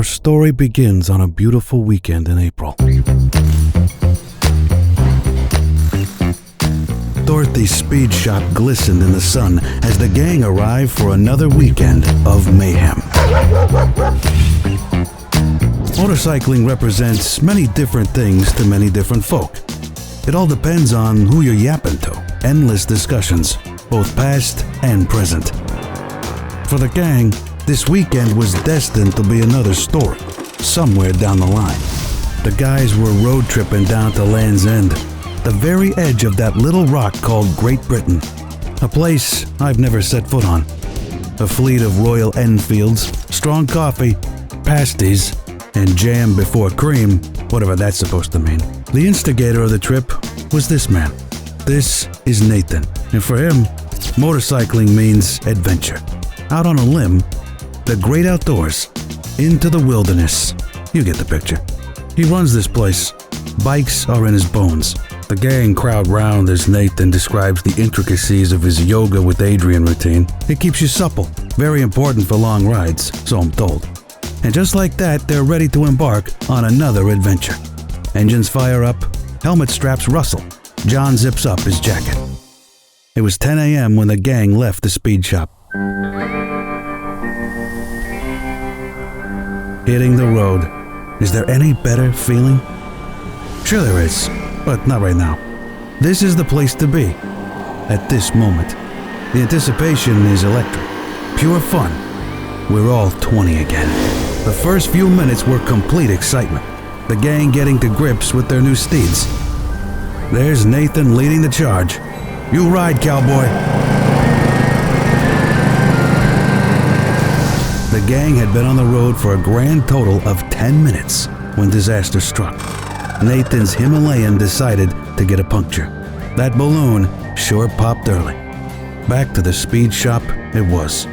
Our story begins on a beautiful weekend in April. Dorothy's speed shop glistened in the sun as the gang arrived for another weekend of mayhem. Motorcycling represents many different things to many different folk. It all depends on who you're yapping to. Endless discussions, both past and present. For the gang, this weekend was destined to be another story, somewhere down the line. The guys were road tripping down to Land's End, the very edge of that little rock called Great Britain, a place I've never set foot on. A fleet of Royal Enfields, strong coffee, pasties, and jam before cream, whatever that's supposed to mean. The instigator of the trip was this man. This is Nathan, and for him, motorcycling means adventure. Out on a limb, the great outdoors, into the wilderness. You get the picture. He runs this place. Bikes are in his bones. The gang crowd round as Nathan describes the intricacies of his yoga with Adrian routine. It keeps you supple, very important for long rides, so I'm told. And just like that, they're ready to embark on another adventure. Engines fire up, helmet straps rustle. John zips up his jacket. It was 10 a.m. when the gang left the speed shop. Hitting the road. Is there any better feeling? Sure there is, but not right now. This is the place to be, at this moment. The anticipation is electric, pure fun. We're all 20 again. The first few minutes were complete excitement, the gang getting to grips with their new steeds. There's Nathan leading the charge. You ride, cowboy. The gang had been on the road for a grand total of 10 minutes when disaster struck. Nathan's Himalayan decided to get a puncture. That balloon sure popped early. Back to the speed shop it was.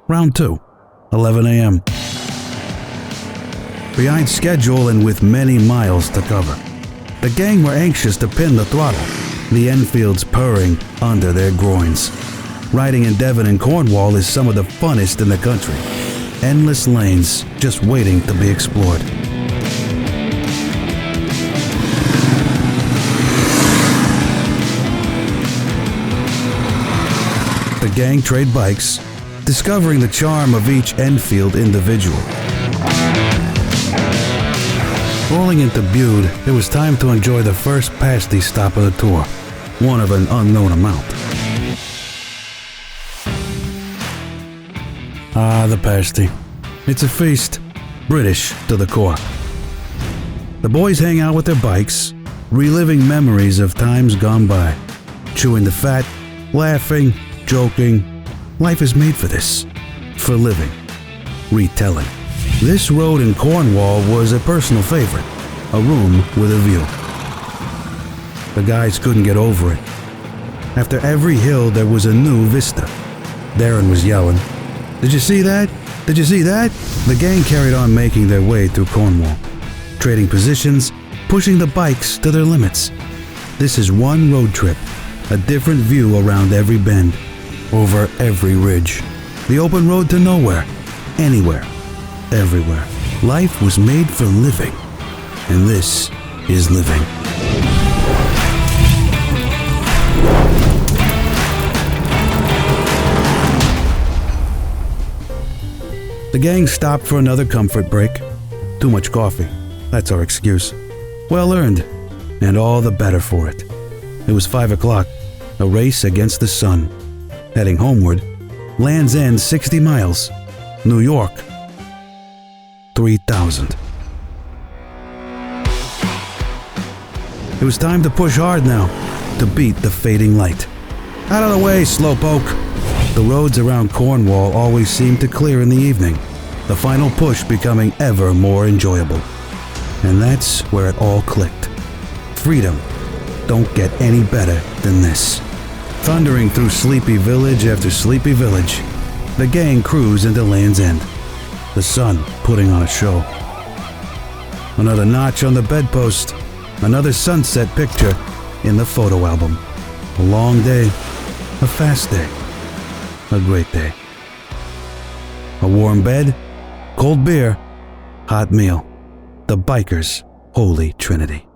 Round 2, 11 a.m. Behind schedule and with many miles to cover. The gang were anxious to pin the throttle, the Enfields purring under their groins. Riding in Devon and Cornwall is some of the funnest in the country. Endless lanes just waiting to be explored. The gang trade bikes, discovering the charm of each Enfield individual. Rolling into Bude, it was time to enjoy the first pasty stop of the tour, one of an unknown amount. Ah, the pasty. It's a feast, British to the core. The boys hang out with their bikes, reliving memories of times gone by, chewing the fat, laughing, joking. Life is made for this, for living, retelling. This road in Cornwall was a personal favorite, a room with a view. The guys couldn't get over it. After every hill there was a new vista. Darren was yelling, "Did you see that? Did you see that?" The gang carried on making their way through Cornwall, trading positions, pushing the bikes to their limits. This is one road trip, a different view around every bend, over every ridge. The open road to nowhere, anywhere. Everywhere. Life was made for living, and this is living. The gang stopped for another comfort break. Too much coffee. That's our excuse. Well earned, and all the better for it. It was 5 o'clock, a race against the sun. Heading homeward, Land's End 60 miles, New York 3,000. It was time to push hard now, to beat the fading light. Out of the way, slowpoke! The roads around Cornwall always seemed to clear in the evening, the final push becoming ever more enjoyable. And that's where it all clicked. Freedom don't get any better than this. Thundering through sleepy village after sleepy village, the gang cruised into Land's End, the sun putting on a show. Another notch on the bedpost. Another sunset picture in the photo album. A long day. A fast day. A great day. A warm bed. Cold beer. Hot meal. The biker's holy trinity.